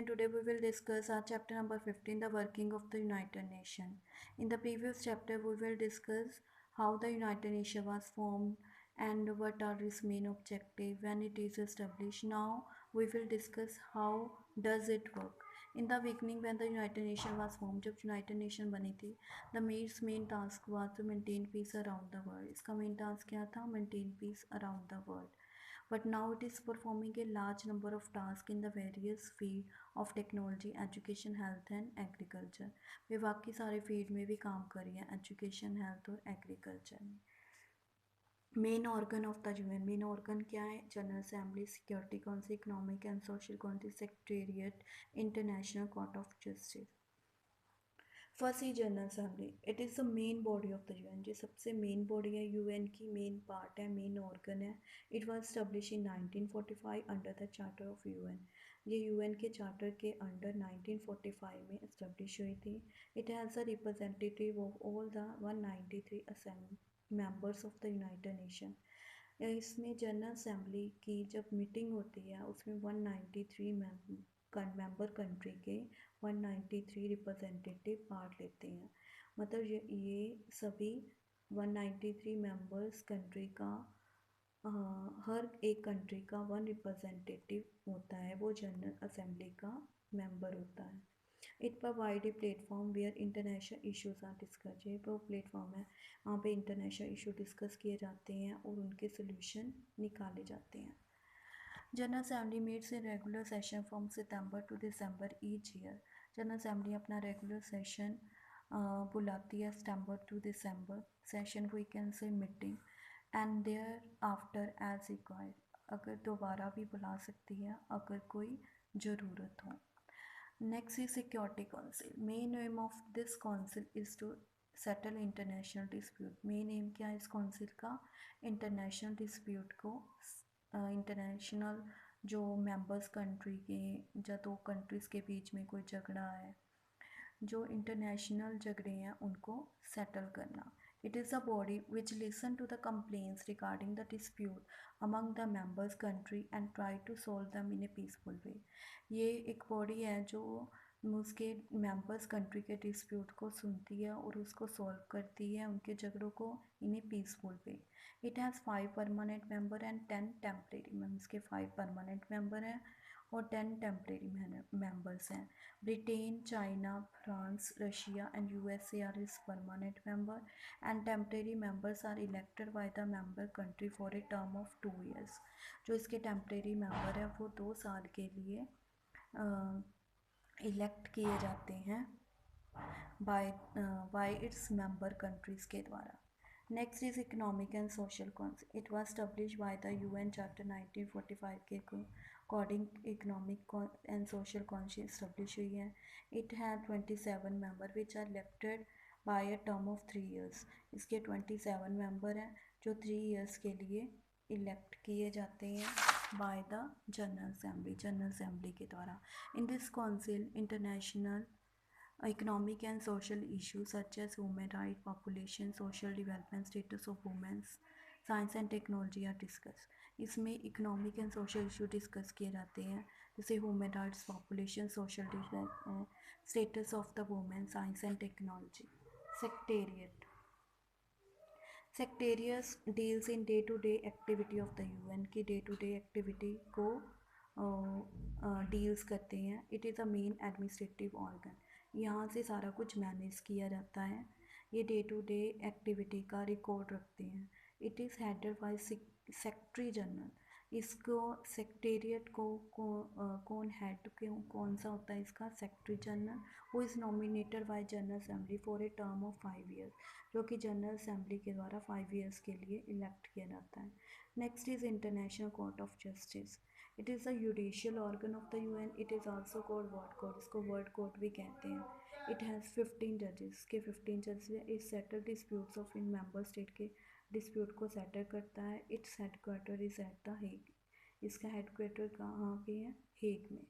Today we will discuss our chapter number 15, the working of the United Nations. In the previous chapter we will discuss how the United Nations was formed and what are its main objective when it is established. Now we will discuss how does it work. In the beginning when the United Nations was formed, जब United Nations बनी थी, the main task was to maintain peace around the world. इसका main task क्या था? Maintain peace around the world. But now it is performing a large number of tasks in the various field of technology, education, health and agriculture. वे बाकी सारे field में भी काम कर रही हैं, एजुकेशन, हेल्थ और एग्रीकल्चर में. Main organ of the UN, main organ क्या है? General assembly, security council, economic and social council, secretariat, international court of justice. First he general assembly, it is the main body of the UN. जो सबसे main body है UN की, main part है, main organ है. It was establish in 1945 under the charter of UN. ये UN के charter के under 1945 में इस्टेब्लिश हुई थी. It has a representative of all the 193 members of the United nation. इसमें जनरल असेंबली की जब मीटिंग होती है उसमें 193 मेंबर कंट्री के 193 रिप्रेजेंटेटिव पार्ट लेते हैं. मतलब ये सभी 193 मेंबर्स कंट्री का हर एक कंट्री का वन रिप्रेजेंटेटिव होता है, वो जनरल असेंबली का मेंबर होता है. It provide a platform where international issues are discuss. ये वो प्लेटफॉर्म है वहाँ पे इंटरनेशनल इशू डिस्कस किए जाते हैं और उनके सोल्यूशन निकाले जाते हैं. General assembly meets a regular session from September to December each year. General assembly अपना रेगुलर सेशन बुलाती है सितंबर टू दिसंबर. सेशन को कैन से meeting and thereafter as required. अगर दोबारा भी बुला सकती है अगर कोई ज़रूरत हो. Next is security council. Main aim of this council is to settle international dispute. Main aim क्या है इस काउंसिल का? इंटरनेशनल डिस्प्यूट को इंटरनेशनल जो मेंबर्स कंट्री के या दो कंट्रीज़ के बीच में कोई झगड़ा है, जो इंटरनेशनल झगड़े हैं उनको सेटल करना. It is a body which listen to the complaints regarding the dispute among the members country and try to solve them in a peaceful way. ये एक बॉडी है जो उसके मेंबर्स कंट्री के डिस्प्यूट को सुनती है और उसको सॉल्व करती है, उनके झगड़ों को in a peaceful way. It has 5 permanent member and 10 temporary members. के 5 परमानेंट मेंबर हैं और 10 टेम्परेरी मेंबर्स हैं. Britain, China, France, Russia and USA are is permanent member and temporary members are elected by the member country for a term of 2 years. जो इसके temporary member है वो 2 साल के लिए इलेक्ट किए जाते हैं बाय इट्स मेंबर कंट्रीज़ के द्वारा. Next is economic and social council. It was establish by the UN charter 1945 के according economic and social council establish हुई है. It have 27 member which are elected by a term of 3 years. इसके 27 member हैं जो 3 years के लिए elect किए जाते हैं बाय द जनरल असेंबली के द्वारा. In this council international economic and social issues such as human rights, population, social development, status of women, science and technology are discussed. इसमें economic and social issue discuss किए जाते हैं जैसे human rights, population, social development, status of the women, science and technology. Secretariat. Secretariat deals in day to day activity of the UN की day to day activity को deals करते हैं. It is a main administrative organ. यहाँ से सारा कुछ manage किया जाता है. ये डे टू डे एक्टिविटी का रिकॉर्ड रखते हैं. It is headed by secretary general. इसको सेक्रेटेरिएट को कौन हेड कौन सा होता है इसका? Secretary general. वो is nominated by general assembly for a term of 5 years, जो कि जनरल असेंबली के द्वारा 5 years के लिए इलेक्ट किया जाता है. Next is international court of justice. It is a judicial organ of the UN. It is also called world court. इसको वर्ल्ड कोर्ट भी कहते हैं. इट हैज़ 15 जजेस. के 15 जजेस. It settle disputes of in member state के dispute को settle करता है. Its headquarter is at the Hague. इसका हेडक्वार्टर कहाँ पे है? हेग में.